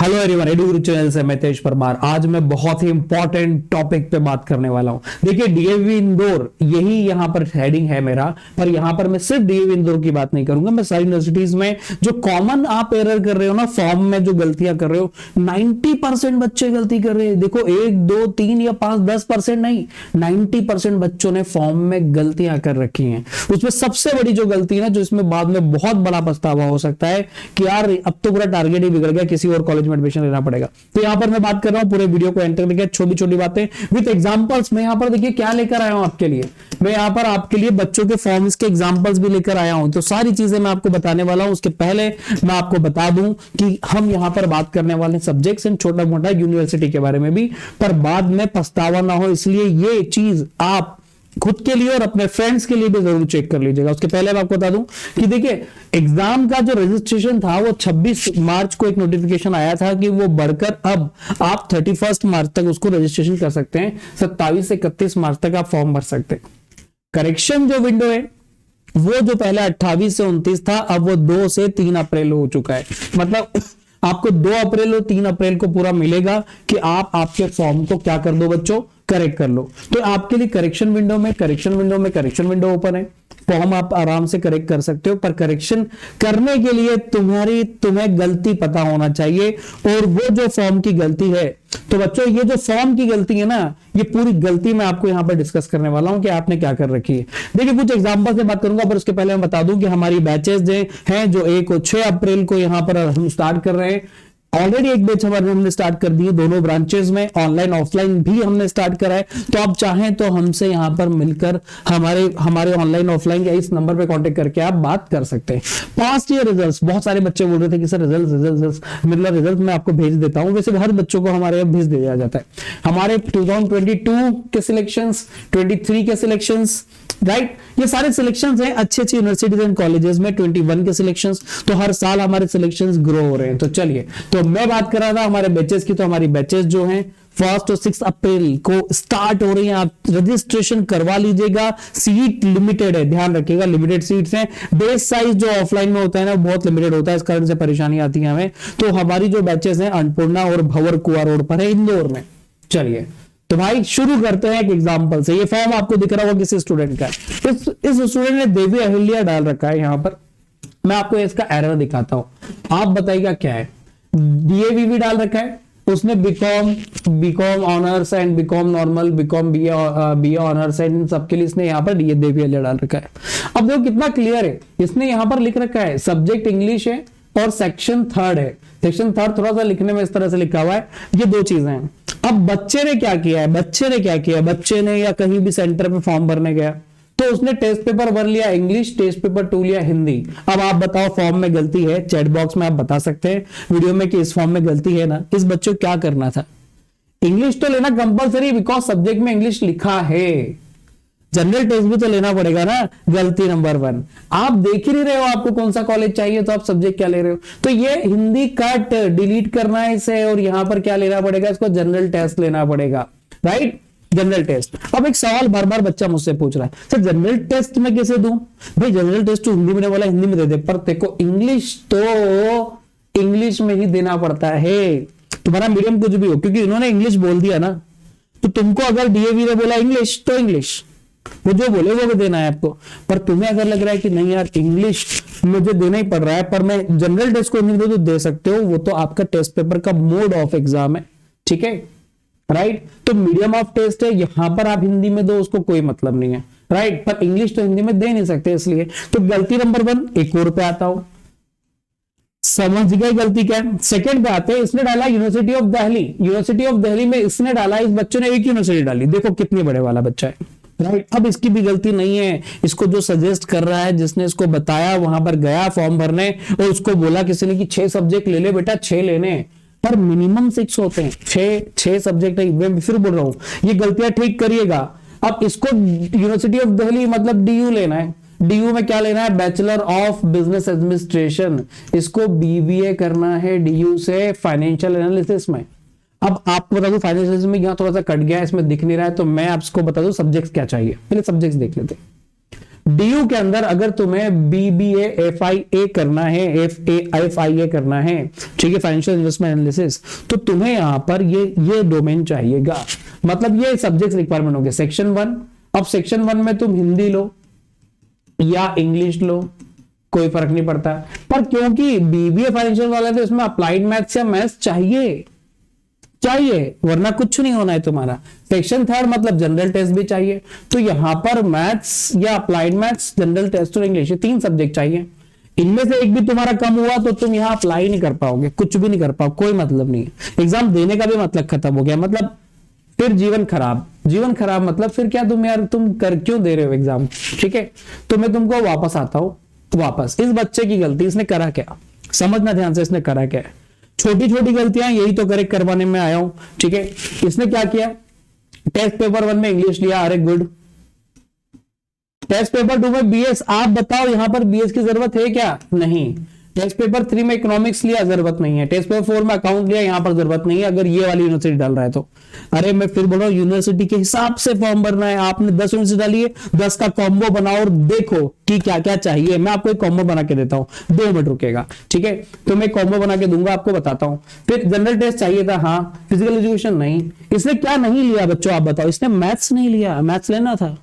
Hello everyone, एडुगुरु channel से मैं तेज परमार। आज मैं बहुत ही इंपॉर्टेंट टॉपिक पे बात करने वाला हूं। देखिए, डीएवी इंदौर यही यहां पर हेडिंग है मेरा, पर यहां पर मैं सिर्फ डीएवी इंदौर की बात नहीं करूंगा। मैं सारी यूनिवर्सिटीज में जो कॉमन आप एरर कर रहे हो ना, फॉर्म में जो गलतियां कर रहे हो, 90% बच्चे गलती कर रहे हैं। देखो, 1 2 3 या 5 10% नहीं, 90% बच्चों ने फॉर्म में गलतियां कर रखी हैं। उसमें सबसे बड़ी जो गलती है ना, जो इसमें बाद में बहुत बड़ा पछतावा हो सकता है कि यार अब तो पूरा टारगेट ही बिगड़ गया, किसी और कॉलेज में एडमिशन लेना पड़ेगा। तो यहां पर मैं बात कर रहा हूं, पूरे वीडियो को एंड तक देखिए, छोटी छोटी बातें विद एग्जांपल्स। मैं यहां पर देखिए क्या लेकर आया हूं आपके लिए। मैं यहां पर आपके लिए बच्चों के फॉर्म्स के एग्जांपल्स भी लेकर आया हूं। तो सारी चीजें मैं आपको बताने वाला हूं। उसके पहले मैं आपको बता दूं कि हम यहां पर बात करने वाले सब्जेक्ट्स एंड छोटा मोटा यूनिवर्सिटी के बारे में भी, पर बाद में पछतावा ना हो, इसलिए ये चीज आप खुद के लिए और अपने फ्रेंड्स के लिए भी जरूर चेक कर लीजिएगा। उसके पहले मैं आपको बता दूं कि देखिए, एग्जाम का जो रजिस्ट्रेशन था वो 26 मार्च को एक नोटिफिकेशन आया था कि वो बढ़कर अब आप 31 मार्च तक उसको रजिस्ट्रेशन कर सकते हैं। 27 से 31 मार्च तक आप फॉर्म भर सकते हैं। करेक्शन जो विंडो है वो जो पहले 28 से 29 था, अब वो 2 से 3 अप्रैल हो चुका है। मतलब आपको 2 अप्रैल और 3 अप्रैल को पूरा मिलेगा कि आप आपके फॉर्म को क्या कर दो बच्चों, करेक्ट कर लो। तो आपके लिए करेक्शन विंडो ओपन है। फॉर्म आप आराम से करेक्ट कर सकते हो, पर करेक्शन करने के लिए तुम्हें गलती पता होना चाहिए, और वो जो फॉर्म की गलती है। तो बच्चों, ये जो फॉर्म की गलती है ना, ये पूरी गलती मैं आपको यहां पर डिस्कस करने वाला हूं कि आपने क्या कर रखी है। देखिए, कुछ एग्जांपल से बात करूंगा, पर उसके पहले मैं बता दूं कि हमारी बैचेस हैं जो 1 और 6 अप्रैल को यहां पर हम स्टार्ट कर रहे हैं। ऑलरेडी एक बैच हमने स्टार्ट कर दी है, दोनों ब्रांचेस में ऑनलाइन ऑफलाइन भी हमने स्टार्ट करा है। तो आप चाहें तो हमसे यहां पर मिलकर हमारे ऑनलाइन ऑफलाइन या इस नंबर पे कांटेक्ट करके आप बात कर सकते हैं। पास्ट ईयर रिजल्ट्स, बहुत सारे बच्चे बोल रहे थे कि सर रिजल्ट मैं आपको भेज देता हूं। वैसे हर बच्चों को हमारे यहाँ भेज दिया जाता है। हमारे 2022 के सिलेक्शंस, 23 के सिलेक्शंस, राइट, ये सारे सिलेक्शंस हैं अच्छे यूनिवर्सिटीज एंड कॉलेजेस में। 21 के सिलेक्शंस, तो हर साल हमारे सिलेक्शंस ग्रो हो रहे हैं। तो चलिए, तो मैं बात कर रहा था हमारे बैचेस की। तो हमारी बैचेस जो हैं 1 और 6 अप्रैल को स्टार्ट हो रही हैं। आप रजिस्ट्रेशन करवा लीजिएगा। सीट लिमिटेड है, ध्यान रखिएगा, लिमिटेड सीट्स हैं। बेस साइज जो ऑफलाइन में होता है ना, बहुत लिमिटेड होता है, इस कारण से परेशानी आती है हमें। तो हमारी जो बैचेस हैं अन्नपूर्णा और भंवर कुआ रोड पर है, इंदौर में। चलिए, तो भाई शुरू करते हैं एक एग्जांपल से। ये फॉर्म आपको दिख रहा होगा किसी स्टूडेंट का। इस स्टूडेंट ने देवी अहिल्या डाल रखा है यहां पर। मैं आपको इसका एरर दिखाता हूं, आप बताइएगा क्या है। डीएवीवी डाल रखा है उसने, BCom honours and BCom normal, BCom BA honours and इन सबके लिए इसने यहाँ पर देवी अहिल्या डाल रखा है। अब देखो कितना क्लियर है, इसने यहाँ पर लिख रखा है सब्जेक्ट इंग्लिश है और सेक्शन 3 है। सेक्शन 3 थोड़ा सा लिखने में इस तरह से लिखा हुआ है। ये 2 चीजें हैं। अब बच्चे ने क्या किया है, बच्चे ने या कहीं भी सेंटर पे फॉर्म भरने गया, तो उसने टेस्ट पेपर 1 लिया इंग्लिश, टेस्ट पेपर 2 लिया हिंदी। अब आप बताओ फॉर्म में गलती है, चैट बॉक्स में आप बता सकते हैं वीडियो में कि इस फॉर्म में गलती है ना। इस बच्चे को क्या करना था, इंग्लिश तो लेना कंपलसरी, बिकॉज सब्जेक्ट में इंग्लिश लिखा है। जनरल टेस्ट भी तो लेना पड़ेगा ना। गलती नंबर 1, आप देख ही नहीं रहे हो आपको कौन सा कॉलेज चाहिए, तो आप सब्जेक्ट क्या ले रहे हो। तो ये हिंदी कट डिलीट करना है इसे, और यहां पर क्या लेना पड़ेगा, इसको जनरल टेस्ट लेना पड़ेगा, राइट, जनरल टेस्ट। अब एक सवाल बार बार बच्चा मुझसे पूछ रहा है, सर जनरल टेस्ट में कैसे दूं। भाई जनरल टेस्ट तो हिंदी में बोला, हिंदी में दे दे, पर देखो इंग्लिश तो इंग्लिश में ही देना पड़ता है। तुम्हारा मीडियम कुछ भी हो, क्योंकि इन्होंने इंग्लिश बोल दिया ना, तो तुमको अगर डीएवी ने बोला इंग्लिश तो इंग्लिश, वो जो बोले वो भी देना है आपको। पर तुम्हें अगर लग रहा है कि नहीं यार इंग्लिश मुझे देना ही पड़ रहा है, पर मैं जनरल टेस्ट को हिंदी तो दे सकते हो, वो तो आपका टेस्ट पेपर का मोड ऑफ एग्जाम है, ठीक है, राइट। तो मीडियम ऑफ टेस्ट है, यहां पर आप हिंदी में दो, उसको कोई मतलब नहीं है, राइट, पर इंग्लिश तो हिंदी में दे नहीं सकते, इसलिए। तो गलती नंबर 1, एक और पे आता हूं, समझ गए गलती क्या है। सेकंड पे आते हैं, इसने डाला यूनिवर्सिटी ऑफ दिल्ली में इसने डाला, इस बच्चे ने एक यूनिवर्सिटी डाली। देखो कितने बड़े वाला बच्चा है, राइट। अब इसकी भी गलती नहीं है, इसको जो सजेस्ट कर रहा है, जिसने इसको बताया, वहां पर गया फॉर्म भरने और उसको बोला किसी ने कि 6 सब्जेक्ट ले ले बेटा, 6 लेने, पर मिनिमम 6 होते हैं। 6 सब्जेक्ट है। मैं फिर बोल रहा हूं, ये गलतियां ठीक करिएगा। अब इसको यूनिवर्सिटी ऑफ दिल्ली मतलब डीयू लेना है। डीयू में क्या लेना है, बैचलर ऑफ बिजनेस एडमिनिस्ट्रेशन। इसको बीबीए करना है डीयू से फाइनेंशियल एनालिसिस में। अब आपको बता दूं, फाइनेंशियल में यहां थोड़ा सा कट गया है, इसमें दिख नहीं रहा है, तो मैं आपको बता दूं सब्जेक्ट्स क्या चाहिए। पहले सब्जेक्ट्स देख लेते हैं। डीयू के अंदर अगर तुम्हें बीबीए एफआईए करना है, एफआईए करना है, ठीक है, फाइनेंशियल इन्वेस्टमेंट एनालिसिस, तो तुम्हें यहां पर ये डोमेन चाहिएगा, मतलब ये सब्जेक्ट रिक्वायरमेंट होंगे। सेक्शन 1, अब सेक्शन 1 में तुम हिंदी लो या इंग्लिश लो, कोई फर्क नहीं पड़ता, पर क्योंकि बीबीए फाइनेंशियल वाला तो इसमें अप्लाइड मैथ्स या मैथ्स चाहिए, वरना कुछ नहीं होना है तुम्हारा। सेक्शन 3 मतलब जनरल टेस्ट भी चाहिए, तो यहां पर मैथ्स या अप्लाइड मैथ्स, जनरल टेस्ट और इंग्लिश, 3 सब्जेक्ट चाहिए। इनमें से एक भी तुम्हारा कम हुआ तो तुम यहां अप्लाई नहीं कर पाओगे, कुछ भी नहीं कर पाओ, कोई मतलब नहीं, एग्जाम देने का भी मतलब खत्म हो गया, मतलब फिर जीवन खराब मतलब फिर क्या तुम यार, तुम कर क्यों दे रहे हो एग्जाम, ठीक है। तो मैं तुमको वापस आता हूं, वापस इस बच्चे की गलती, इसने करा क्या, समझना ध्यान से, इसने करा क्या है। छोटी छोटी गलतियां यही तो करेक्ट करवाने में आया हूं, ठीक है। इसने क्या किया, टेस्ट पेपर 1 में इंग्लिश लिया, अरे गुड। टेस्ट पेपर 2 में बीएस, आप बताओ यहां पर बीएस की जरूरत है क्या, नहीं। टेस्ट पेपर 3 में इकोनॉमिक्स लिया, जरूरत नहीं है। टेस्ट पेपर 4 में अकाउंट लिया, यहां पर जरूरत नहीं है अगर ये वाली यूनिवर्सिटी डाल रहा है तो। अरे मैं फिर बोल रहा हूं, यूनिवर्सिटी के हिसाब से फॉर्म भरना है। आपने 10 यूनिवर्सिटी डाली है, 10 का कॉम्बो बनाओ और देखो कि क्या क्या चाहिए। मैं आपको एक कॉम्बो बना के देता हूं, 2 मिनट रुकेगा, ठीक है। तो मैं कॉम्बो बना के दूंगा, आपको बताता हूं। फिर जनरल टेस्ट चाहिए था, हाँ। फिजिकल एजुकेशन नहीं। इसने क्या नहीं लिया बच्चों, आप बताओ। इसने मैथ्स नहीं लिया, मैथ्स लेना था।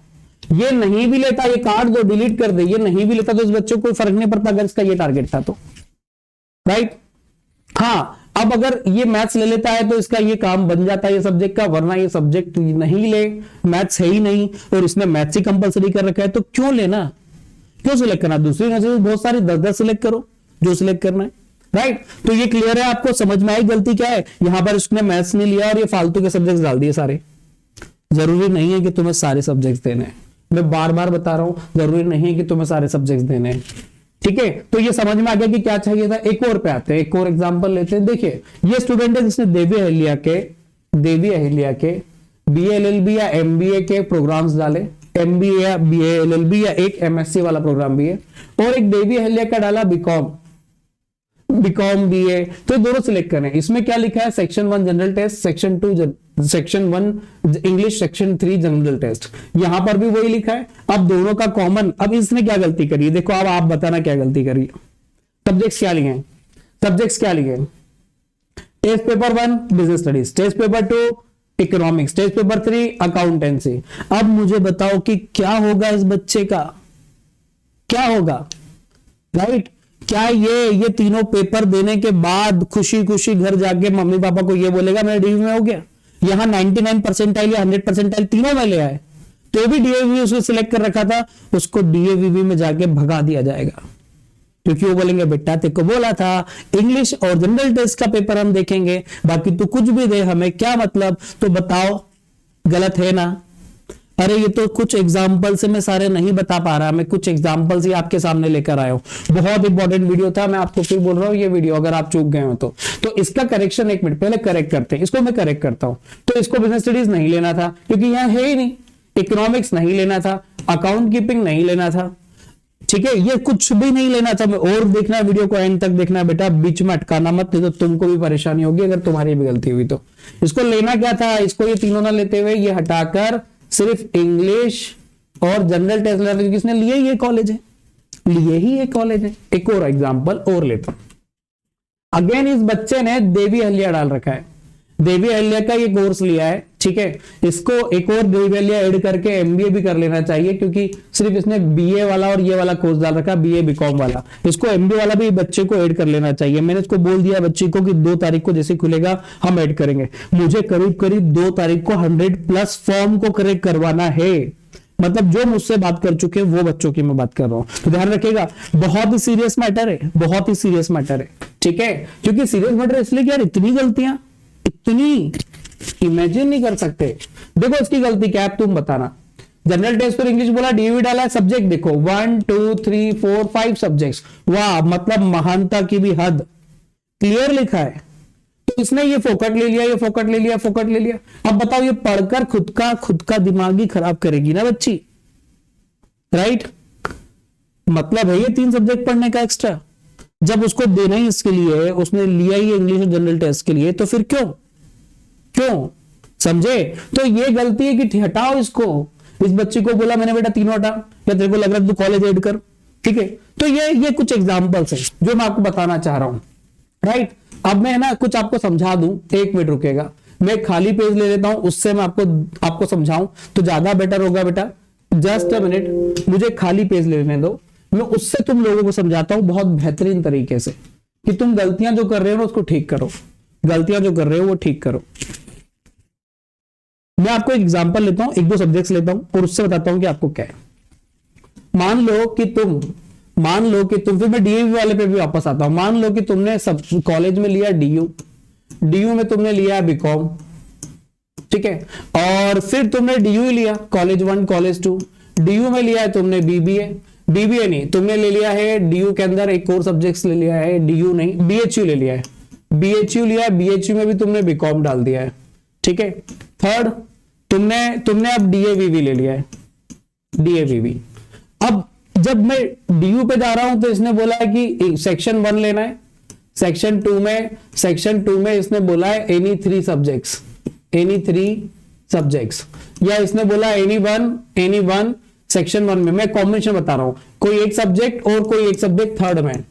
ये नहीं भी लेता, ये काट दो, डिलीट कर दे, ये नहीं भी लेता तो इस बच्चे को कोई फर्क नहीं पड़ता अगर इसका ये टारगेट था तो, राइट। हाँ, अब अगर ये मैथ्स ले लेता है तो इसका ये काम बन जाता है ये सब्जेक्ट का, वरना ये सब्जेक्ट नहीं ले, मैथ्स है ही नहीं और इसने मैथ्स ही कंपलसरी कर रखा है, तो क्यों लेना, क्यों सिलेक्ट करना। दूसरी नजर बहुत सारी 10-10 सिलेक्ट करो जो सिलेक्ट करना है, राइट। तो ये क्लियर है, आपको समझ में आई गलती क्या है। यहां पर उसने मैथ्स नहीं लिया और ये फालतू के सब्जेक्ट डाल दिए सारे। जरूरी नहीं है कि तुम्हें सारे सब्जेक्ट देने हैं, मैं बार बार बता रहा हूं, जरूरी नहीं है कि तुम्हें सारे सब्जेक्ट देने हैं, ठीक है। तो ये समझ में आ गया कि क्या चाहिए था। एक और पे आते हैं, एक और एग्जांपल लेते हैं। देखिए ये स्टूडेंट है जिसने देवी अहिल्या के बीए एलएलबी या एमबीए के प्रोग्राम्स डाले, एमबीए या बीए एलएलबी या एक एमएससी वाला प्रोग्राम भी है, और एक देवी अहिल्या का डाला बीकॉम बीए। तो दोनों सिलेक्ट करें। इसमें क्या लिखा है, section 1 general test, section 1 English, section 3 general test. यहां पर भी वही लिखा है। अब दोनों का कॉमन, अब इसने क्या गलती करी है, देखो अब आप बताना क्या गलती करी। सब्जेक्ट्स क्या लिए, test paper 1 business studies, test paper 2 economics, test paper 3 accountancy. अब मुझे बताओ कि क्या होगा इस बच्चे का, क्या होगा, राइट। क्या ये तीनों पेपर देने के बाद खुशी खुशी घर जाके मम्मी पापा को ये बोलेगा मेरा डीवी में हो गया। यहां 99 परसेंटाइल या 100 परसेंटाइल तीनों में ले आए, तो भी डीएवी उसको सिलेक्ट कर रखा था, उसको डीएवीवी में जाके भगा दिया जाएगा, क्योंकि वो बोलेंगे बेटा तेरे को बोला था इंग्लिश और जनरल टेस्ट का पेपर हम देखेंगे, बाकी तू कुछ भी दे हमें क्या मतलब। तो बताओ गलत है ना। अरे ये तो कुछ एग्जाम्पल से मैं सारे नहीं बता पा रहा, मैं कुछ एग्जाम्पल्स ही आपके सामने लेकर आया हूं। बहुत इंपॉर्टेंट वीडियो था, मैं आपको फिर बोल रहा हूं ये वीडियो अगर आप चूक गए हो तो इसका करेक्शन, एक मिनट पहले करेक्ट करते हैं, इसको मैं करेक्ट करता हूं। तो इसको बिजनेस स्टडीज नहीं लेना था क्योंकि यहां है ही नहीं, इकोनॉमिक्स नहीं लेना था, अकाउंट कीपिंग नहीं लेना था, ठीक है, ये कुछ भी नहीं लेना था। और देखना वीडियो को एंड तक देखना बेटा, बीच में अटकाना मत, नहीं तो तुमको भी परेशानी होगी अगर तुम्हारी भी गलती हुई तो। इसको लेना क्या था, इसको ये तीनों ना लेते हुए ये हटाकर सिर्फ इंग्लिश और जनरल टेस्ट लेना, किसने लिए, ये कॉलेज है, लिए ही ये कॉलेज है। एक और एग्जांपल और लेता हूं। अगेन इस बच्चे ने देवी अहिल्या डाल रखा है, देवी अहिल्या का ये कोर्स लिया है, ठीक है। इसको एक और देवी अहिल्या ऐड करके एमबीए भी कर लेना चाहिए, क्योंकि सिर्फ इसने बीए वाला और ये वाला कोर्स डाल रखा, बीए बीकॉम वाला। इसको एमबीए वाला भी बच्चे को ऐड कर लेना चाहिए। मैंने इसको बोल दिया बच्चे को कि 2 तारीख को जैसे खुलेगा हम ऐड करेंगे। मुझे करीब करीब 2 तारीख को 100+ फॉर्म को करेक्ट करवाना है, मतलब जो मुझसे बात कर चुके हैं वो बच्चों की मैं बात कर रहा हूं। तो ध्यान रखिएगा, बहुत ही सीरियस मैटर है, बहुत ही सीरियस मैटर है, ठीक है। क्योंकि सीरियस मैटर इसलिए कि यार इतनी गलतियां, इतनी इमेजिन नहीं कर सकते। देखो इसकी गलती क्या है तुम बताना। जनरल टेस्ट पर इंग्लिश बोला, डीवी डाला, सब्जेक्ट देखो 1 2 3 4 5 सब्जेक्ट्स, वाह मतलब महानता की भी हद, क्लियर लिखा है। तो इसने ये फोकट ले लिया, ये फोकट ले लिया, फोकट ले लिया। अब बताओ ये पढ़कर खुद का दिमाग ही खराब करेगी ना बच्ची, राइट। मतलब है ये 3 सब्जेक्ट पढ़ने का एक्स्ट्रा, जब उसको देना ही इसके लिए, उसने लिया ही इंग्लिश और जनरल टेस्ट के लिए, तो फिर क्यों समझे। तो ये गलती है कि हटाओ इसको, इस बच्ची को बोला मैंने बेटा तीनों हटा, या तेरे को लग रहा है तू कॉलेज ऐड कर, ठीक है। तो ये कुछ एग्जांपल्स है जो मैं आपको बताना चाह रहा हूं, राइट। अब मैं ना कुछ आपको समझा दूं, 1 मिनट रुकेगा, मैं खाली पेज ले लेता हूं, उससे मैं आपको समझाऊं तो ज्यादा बेटर होगा बेटा। जस्ट अ मिनट, मुझे खाली पेज लेने दो, मैं उससे तुम लोगों को समझाता हूं बहुत बेहतरीन तरीके से कि तुम गलतियां जो कर रहे हो ना उसको ठीक करो, गलतियां जो कर रहे हो वो ठीक करो। मैं आपको एक एग्जांपल लेता हूं, 1-2 सब्जेक्ट्स लेता हूं और उससे बताता हूं कि आपको क्या है। मान लो कि तुम फिर मैं डीएवी वाले पे भी वापस आता हूं। मान लो कि तुमने सब कॉलेज में लिया डीयू में तुमने लिया बीकॉम, ठीक है, और फिर तुमने डीयू लिया कॉलेज 1 कॉलेज 2, डीयू में लिया है तुमने बीबीए नहीं, तुमने ले लिया है डीयू के अंदर एक और सब्जेक्ट्स ले लिया है, डीयू नहीं बीएचयू ले लिया है, बीएचयू लिया है, बीएचयू में भी तुमने बीकॉम डाल दिया है, ठीक है। थर्ड, तुमने अब डीएवीवी ले लिया है, डीएवीवी। अब जब मैं डीयू पे जा रहा हूं तो इसने बोला है कि सेक्शन 1 लेना है, सेक्शन 2 में इसने बोला है एनी 3 सब्जेक्ट्स, या इसने बोला एनी वन सेक्शन 1 में। मैं कॉम्बिनेशन बता रहा हूं, कोई एक सब्जेक्ट और कोई एक सब्जेक्ट थर्ड में,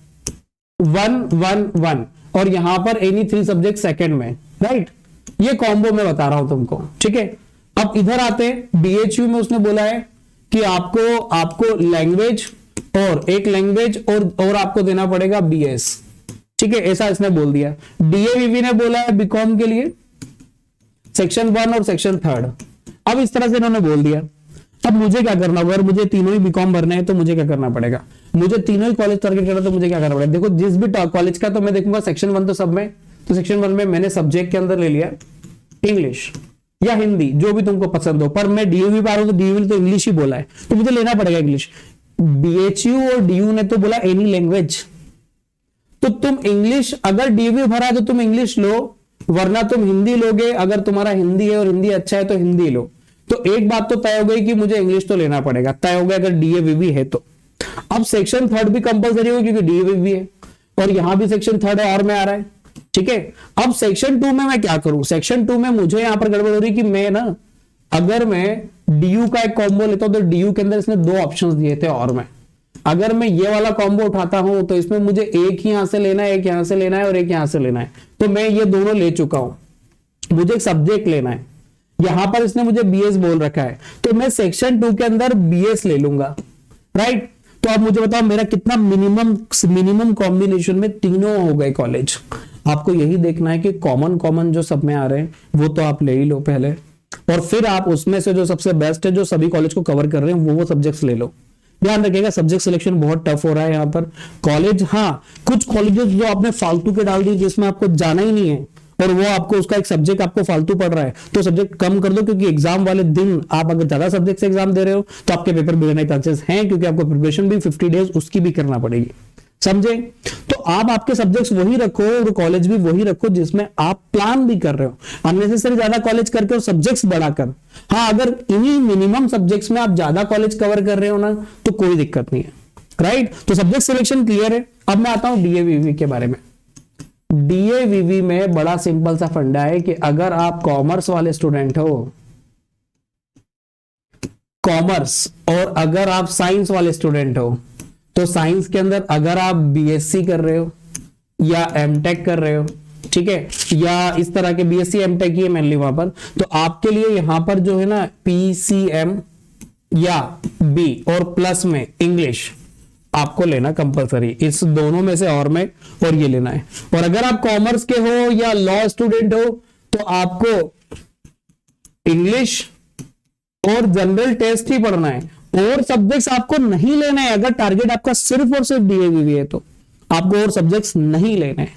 1 और यहां पर एनी 3 सब्जेक्ट सेकंड में, राइट। ये कॉम्बो मैं बता रहा हूं तुमको, ठीक है। अब इधर आते हैं, बीएचयू में उसने बोला है कि आपको लैंग्वेज और एक लैंग्वेज और आपको देना पड़ेगा बीएस, ठीक है, ऐसा इसने बोल दिया। डीएवीवी ने बोला है बीकॉम के लिए सेक्शन 1 और सेक्शन 3। अब इस तरह से इन्होंने बोल दिया। अब मुझे क्या करना होगा, अगर मुझे तीनों ही बीकॉम भरना है तो मुझे क्या करना पड़ेगा, मुझे तीनों ही कॉलेज टारगेट करना, तो मुझे क्या करना पड़ेगा। देखो जिस भी कॉलेज का तो मैं देखूंगा सेक्शन 1 तो सब में, तो सेक्शन 1 में मैंने सब्जेक्ट के अंदर ले लिया इंग्लिश या हिंदी, जो भी तुमको पसंद हो, पर मैं डीयूवी पा रहा हूं तो डीयूवी तो इंग्लिश ही बोला है तो मुझे लेना पड़ेगा इंग्लिश। बीएचयू और डीयू ने तो बोला एनी लैंग्वेज, तो तुम इंग्लिश, अगर डीयूवी भरा है तो तुम इंग्लिश लो, वरना तुम हिंदी लोगे। अगर तुम्हारा हिंदी है और हिंदी अच्छा है तो हिंदी लो। तो एक बात तो तय हो गई कि मुझे इंग्लिश तो लेना पड़ेगा, तय हो गया अगर डीएवीवी है तो। अब सेक्शन 3 भी कंपलसरी होगा क्योंकि डीएवीवी है और यहां भी सेक्शन 3 और में आ रहा है, ठीक है। अब सेक्शन 2 में मैं क्या करूं, सेक्शन 2 में मुझे यहां पर गड़बड़ हो रही कि मैं ना, अगर मैं डीयू का एक कॉम्बो लेता हूं तो डीयू के अंदर इसने 2 ऑप्शंस दिए थे और मैं, अगर मैं ये वाला कॉम्बो उठाता हूं तो इसमें मुझे एक ही यहां से लेना है, एक यहां से लेना है और एक यहां से लेना है। तो मैं ये दोनों ले चुका हूं, मुझे एक सब्जेक्ट लेना है, यहां पर इसने मुझे बीएस बोल रखा है तो मैं सेक्शन 2 के अंदर बीएस ले लूंगा, राइट। तो अब मुझे बताओ मेरा कितना मिनिमम कॉम्बिनेशन में तीनों हो गए कॉलेज। आपको यही देखना है कि कॉमन जो सब में आ रहे हैं वो तो आप ले ही लो पहले, और फिर आप उसमें से जो सबसे बेस्ट है, जो सभी कॉलेज को कवर कर रहे हैं, वो सब्जेक्ट्स ले लो। ध्यान रखिएगा सब्जेक्ट सिलेक्शन बहुत टफ हो रहा है यहाँ पर कॉलेज। हाँ, कुछ कॉलेजेस जो आपने फालतू के डाल दिए जिसमें आपको जाना ही नहीं है और वो आपको उसका एक सब्जेक्ट आपको फालतू पड़ रहा है, तो सब्जेक्ट कम कर दो, क्योंकि एग्जाम वाले दिन आप अगर ज्यादा सब्जेक्ट से एग्जाम दे रहे हो तो आपके पेपर बिगड़ने के चांसेस हैं, क्योंकि आपको प्रिपरेशन भी 50 डेज उसकी भी करना पड़ेगी, समझे। तो आप आपके सब्जेक्ट्स वही रखो और कॉलेज भी वही रखो जिसमें आप प्लान भी कर रहे हो, अननेसेसरी ज्यादा कॉलेज करके और सब्जेक्ट्स बढ़ाकर। हाँ, अगर इन्हीं मिनिमम सब्जेक्ट्स में आप ज्यादा कॉलेज कवर कर रहे हो ना तो कोई दिक्कत नहीं है, राइट। तो सब्जेक्ट सिलेक्शन क्लियर है। अब मैं आता हूं डीएवीवी के बारे में। डीएवीवी में बड़ा सिंपल सा फंडा है कि अगर आप कॉमर्स वाले स्टूडेंट हो, कॉमर्स, और अगर आप साइंस वाले स्टूडेंट हो, तो साइंस के अंदर अगर आप बीएससी कर रहे हो या एमटेक कर रहे हो, ठीक है, या इस तरह के बीएससी एमटेक ही है मेनली वहां पर, तो आपके लिए यहां पर जो है ना पीसीएम या बी और प्लस में इंग्लिश आपको लेना कंपलसरी, इस दोनों में से और में, और ये लेना है। और अगर आप कॉमर्स के हो या लॉ स्टूडेंट हो तो आपको इंग्लिश और जनरल टेस्ट ही पढ़ना है, और सब्जेक्ट्स आपको नहीं लेना है। अगर टारगेट आपका सिर्फ और सिर्फ डीएवीवी है तो आपको और सब्जेक्ट्स नहीं लेने हैं।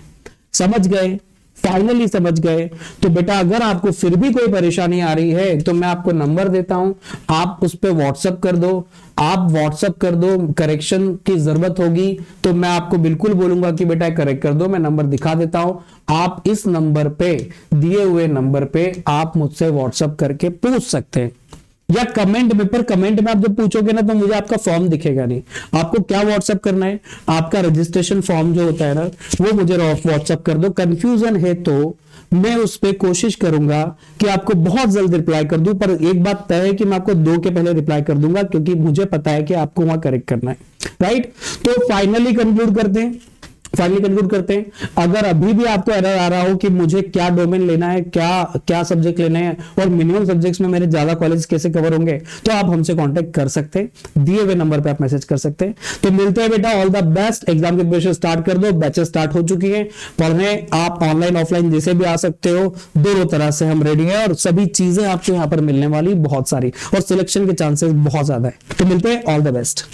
समझ गए, फाइनली समझ गए। तो बेटा अगर आपको फिर भी कोई परेशानी आ रही है तो मैं आपको नंबर देता हूं, आप उस पर व्हाट्सएप कर दो, आप व्हाट्सएप कर दो। करेक्शन की जरूरत होगी तो मैं आपको बिल्कुल बोलूंगा कि बेटा करेक्ट कर दो, मैं नंबर दिखा देता हूं। आप इस नंबर पे, दिए हुए नंबर पे आप मुझसे व्हाट्सएप करके पूछ सकते हैं, या कमेंट में, पर कमेंट में आप जब पूछोगे ना तो मुझे आपका फॉर्म दिखेगा नहीं। आपको क्या व्हाट्सएप करना है, आपका रजिस्ट्रेशन फॉर्म जो होता है ना वो मुझे व्हाट्सएप कर दो। कंफ्यूजन है तो मैं उस पर कोशिश करूंगा कि आपको बहुत जल्द रिप्लाई कर दूं, पर एक बात तय है कि मैं आपको 2 के पहले रिप्लाई कर दूंगा, क्योंकि मुझे पता है कि आपको वहां करेक्ट करना है, राइट। तो फाइनली कंक्लूड करते हैं, अगर अभी भी आपको एरर आ रहा हो कि मुझे क्या डोमेन लेना है, क्या सब्जेक्ट लेने हैं और मिनिमम सब्जेक्ट्स में मेरे ज्यादा कॉलेज कैसे कवर होंगे, तो आप हमसे कांटेक्ट कर सकते हैं, दिए हुए नंबर पे आप मैसेज कर सकते हैं। तो मिलते हैं बेटा, ऑल द बेस्ट, एग्जाम की प्रिपरेशन स्टार्ट कर दो, बैचेस स्टार्ट हो चुकी है पढ़ने, आप ऑनलाइन ऑफलाइन जैसे भी आ सकते हो, दोनों तरह से हम रेडी हैं और सभी चीजें आपको यहाँ पर मिलने वाली बहुत सारी, और सिलेक्शन के चांसेस बहुत ज्यादा है। तो मिलते हैं, ऑल द बेस्ट।